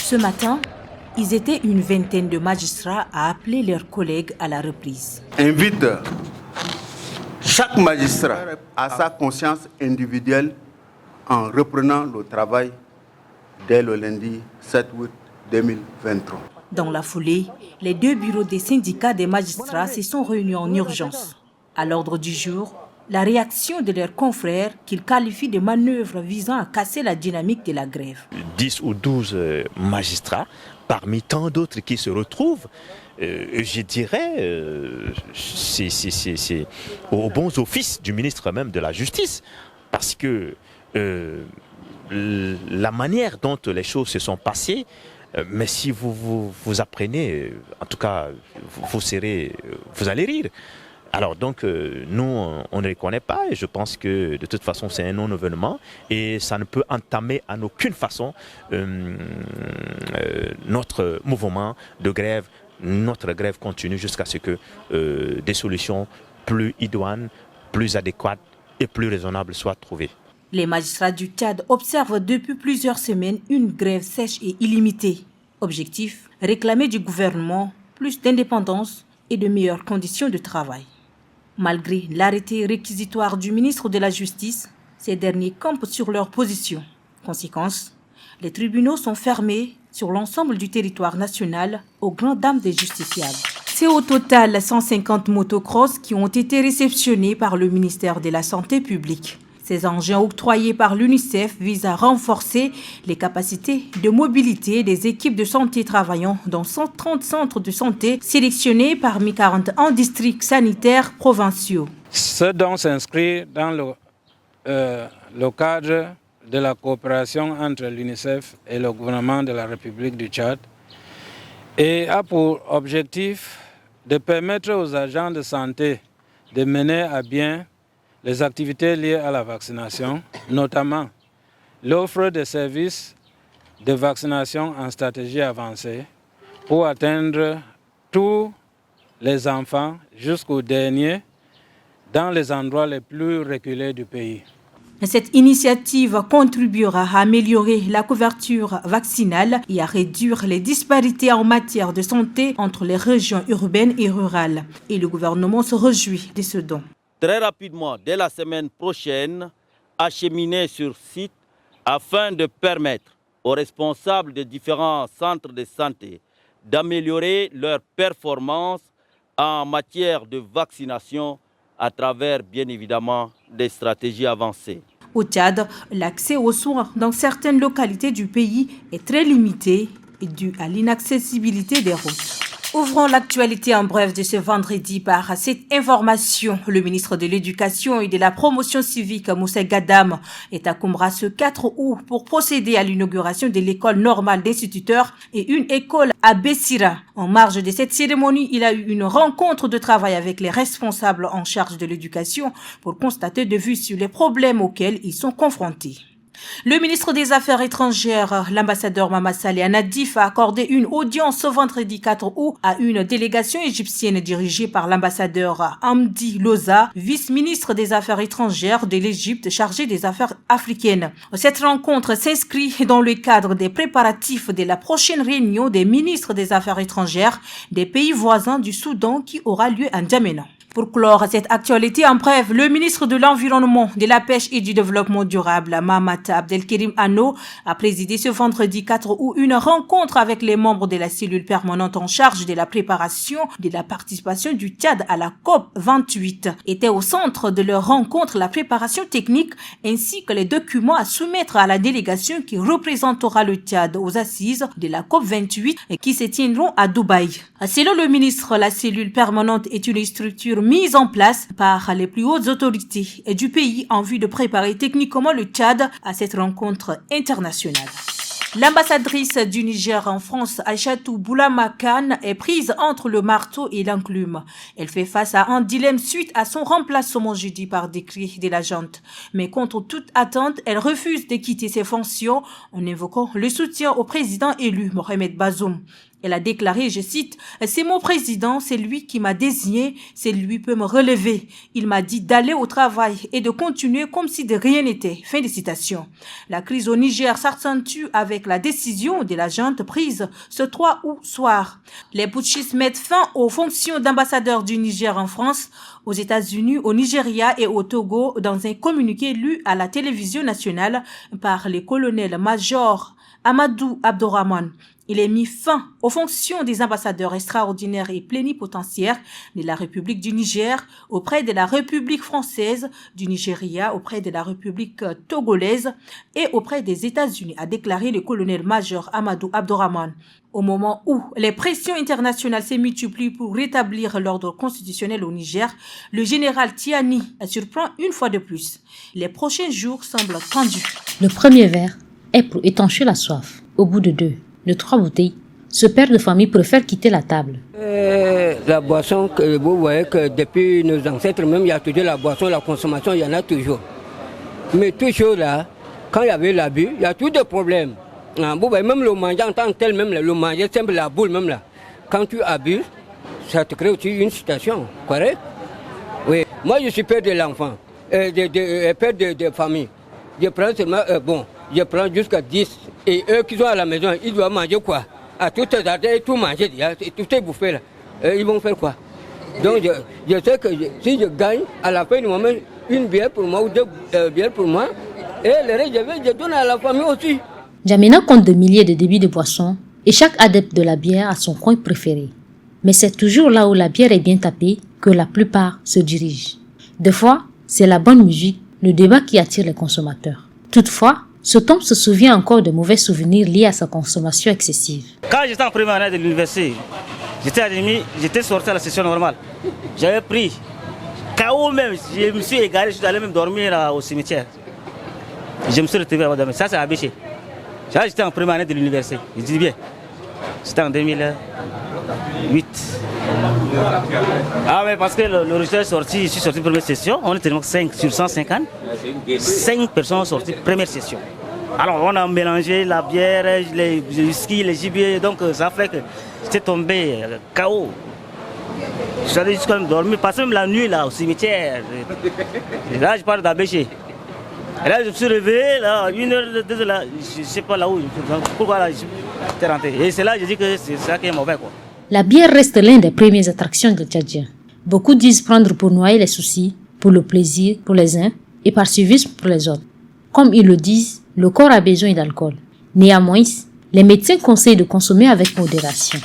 Ce matin, ils étaient une vingtaine de magistrats à appeler leurs collègues à la reprise. Invite chaque magistrat à sa conscience individuelle en reprenant le travail dès le lundi 7 août 2023. Dans la foulée, les deux bureaux des syndicats des magistrats se sont réunis en urgence. À l'ordre du jour, la réaction de leurs confrères qu'ils qualifient de manœuvres visant à casser la dynamique de la grève. 10 ou 12 magistrats, parmi tant d'autres qui se retrouvent, je dirais, c'est aux bons offices du ministre même de la Justice. Parce que la manière dont les choses se sont passées, mais si vous apprenez, en tout cas, vous allez rire. Alors donc, nous, on ne les connaît pas et je pense que de toute façon, c'est un non-événement et ça ne peut entamer en aucune façon notre mouvement de grève. Notre grève continue jusqu'à ce que des solutions plus idoines, plus adéquates et plus raisonnables soient trouvées. Les magistrats du Tchad observent depuis plusieurs semaines une grève sèche et illimitée. Objectif, réclamer du gouvernement plus d'indépendance et de meilleures conditions de travail. Malgré l'arrêté réquisitoire du ministre de la Justice, ces derniers campent sur leur position. Conséquence, les tribunaux sont fermés sur l'ensemble du territoire national aux grandes dames des justiciables. C'est au total 150 motocross qui ont été réceptionnés par le ministère de la Santé publique. Ces engins octroyés par l'UNICEF visent à renforcer les capacités de mobilité des équipes de santé travaillant dans 130 centres de santé sélectionnés parmi 41 districts sanitaires provinciaux. Ce don s'inscrit dans le cadre de la coopération entre l'UNICEF et le gouvernement de la République du Tchad et a pour objectif de permettre aux agents de santé de mener à bien les activités liées à la vaccination, notamment l'offre de services de vaccination en stratégie avancée pour atteindre tous les enfants jusqu'aux derniers dans les endroits les plus reculés du pays. Cette initiative contribuera à améliorer la couverture vaccinale et à réduire les disparités en matière de santé entre les régions urbaines et rurales. Et le gouvernement se réjouit de ce don. Très rapidement, dès la semaine prochaine, acheminer sur site afin de permettre aux responsables des différents centres de santé d'améliorer leurs performances en matière de vaccination à travers, bien évidemment, des stratégies avancées. Au Tchad, l'accès aux soins dans certaines localités du pays est très limité et dû à l'inaccessibilité des routes. Ouvrons l'actualité en bref de ce vendredi par cette information. Le ministre de l'Éducation et de la Promotion civique, Moussa Gadam, est à Koumra ce 4 août pour procéder à l'inauguration de l'école normale d'instituteurs et une école à Bessira. En marge de cette cérémonie, il a eu une rencontre de travail avec les responsables en charge de l'éducation pour constater de vue sur les problèmes auxquels ils sont confrontés. Le ministre des Affaires étrangères, l'ambassadeur Mama Saleh Nadif, a accordé une audience ce vendredi 4 août à une délégation égyptienne dirigée par l'ambassadeur Hamdi Loza, vice-ministre des Affaires étrangères de l'Égypte chargé des affaires africaines. Cette rencontre s'inscrit dans le cadre des préparatifs de la prochaine réunion des ministres des Affaires étrangères des pays voisins du Soudan qui aura lieu à N'Djamena. Pour clore cette actualité en bref, le ministre de l'Environnement, de la Pêche et du Développement durable, Mahamat Abdelkerim Anno, a présidé ce vendredi 4 août une rencontre avec les membres de la cellule permanente en charge de la préparation de la participation du Tchad à la COP 28. Était au centre de leur rencontre la préparation technique ainsi que les documents à soumettre à la délégation qui représentera le Tchad aux assises de la COP 28 et qui se tiendront à Dubaï. Selon le ministre, la cellule permanente est une structure mise en place par les plus hautes autorités du pays en vue de préparer techniquement le Tchad à cette rencontre internationale. L'ambassadrice du Niger en France, Aïchatou Boulama Khan, est prise entre le marteau et l'enclume. Elle fait face à un dilemme suite à son remplacement jeudi par décret de la junte. Mais contre toute attente, elle refuse de quitter ses fonctions en évoquant le soutien au président élu Mohamed Bazoum. Elle a déclaré, je cite, « C'est mon président, c'est lui qui m'a désigné, c'est lui qui peut me relever. Il m'a dit d'aller au travail et de continuer comme si de rien n'était. » Fin de citation. La crise au Niger s'accentue avec la décision de la junte prise ce 3 août soir. Les putschistes mettent fin aux fonctions d'ambassadeur du Niger en France, aux États-Unis, au Nigeria et au Togo dans un communiqué lu à la télévision nationale par le colonel-major Amadou Abdourahmane. Il est mis fin aux fonctions des ambassadeurs extraordinaires et plénipotentiaires de la République du Niger auprès de la République française, du Nigeria auprès de la République togolaise et auprès des États-Unis, a déclaré le colonel-major Amadou Abdourahmane. Au moment où les pressions internationales se multiplient pour rétablir l'ordre constitutionnel au Niger, le général Tiani surprend une fois de plus. Les prochains jours semblent tendus. Le premier verre est pour étancher la soif. Au bout de 2, de 3 bouteilles, ce père de famille préfère quitter la table. La boisson, vous voyez que depuis nos ancêtres, même il y a toujours la boisson, la consommation, il y en a toujours. Mais toujours là, quand il y avait l'abus, il y a toujours des problèmes. Vous voyez, même le manger en tant que tel, même le manger simple, la boule même là, quand tu abuses, ça te crée aussi une situation, correct? Oui. Moi je suis père de l'enfant, père de famille. Je prends seulement, je prends jusqu'à 10. Et eux qui sont à la maison, ils doivent manger quoi? À tout tout manger, tout est bouffé là. Ils vont faire quoi? Donc je sais que si je gagne, à la fin du moment, une bière pour moi ou 2 bières pour moi, et le reste je donne à la famille aussi. N'Djamena compte des milliers de débits de boissons et chaque adepte de la bière a son coin préféré. Mais c'est toujours là où la bière est bien tapée que la plupart se dirigent. Des fois, c'est la bonne musique, le débat qui attire les consommateurs. Toutefois, cet homme se souvient encore de mauvais souvenirs liés à sa consommation excessive. Quand j'étais en première année de l'université, j'étais sorti à la session normale. J'avais pris KO même, je me suis égaré, je suis allé même dormir au cimetière. Je me suis retrouvé à dormir. Ça, c'est à Béché. J'étais en première année de l'université, je dis bien. C'était en 2008. Ah mais parce que le résultat est sorti, je suis sorti première session, on était donc 5 sur 150. 5 personnes sont sorties première session. Alors on a mélangé la bière, les whisky, les gibiers, donc ça fait que j'étais tombé KO. Je suis allé jusqu'à dormir, passer même la nuit là au cimetière. Et là je parle d'Abéché. Et là je me suis réveillé, là, 1h, 2h, là, je ne sais pas là où, pourquoi là, j'étais rentré. Et c'est là que je dis que c'est ça qui est mauvais quoi. La bière reste l'une des premières attractions des Tchadiens. Beaucoup disent prendre pour noyer les soucis, pour le plaisir pour les uns et par civisme pour les autres. Comme ils le disent, le corps a besoin d'alcool. Néanmoins, les médecins conseillent de consommer avec modération.